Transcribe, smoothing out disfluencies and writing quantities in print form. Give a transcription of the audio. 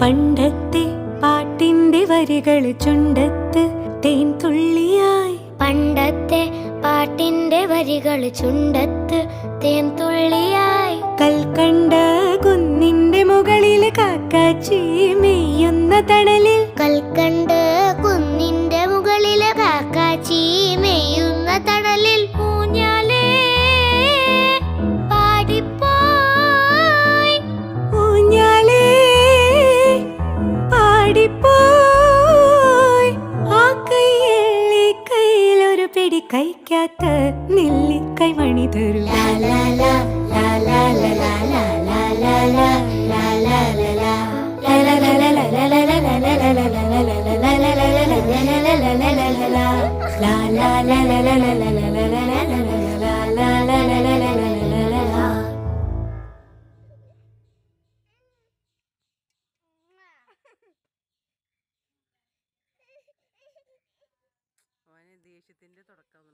പണ്ടത്തെ പാട്ടിന്റെ വരികൾ ചുണ്ടത്ത് തേൻ തുള്ളിയായി. പണ്ടത്തെ പാട്ടിന്റെ വരികൾ ചുണ്ടത്ത് തേൻ തുള്ളിയായി. കൽക്കണ്ട കുന്നിന്റെ മുകളിൽ കാക്കാച്ചി മെയ്യുന്ന തണലിൽ. കൽക്കണ്ട കുന്നിന്റെ മുകളിൽ കാക്കാച്ചി മെയ്യുന്ന തണലിൽ ഊഞ്ഞാലേ പാടിപ്പോയി. ഊഞ്ഞാലേ പാടിപ്പോയി. ആ കൈയിലെ കയ്യിലൊരു പിടി കൈക്കാത്ത നെല്ലിക്കൈ മണി തരൂ. ലാ ലാ ലാ ലാ ലാ ലാ ലാ ലാ ലാ ലാ ലാ ലാ ലാ ലാ. ദേഷ്യത്തിന്റെ തുടക്കം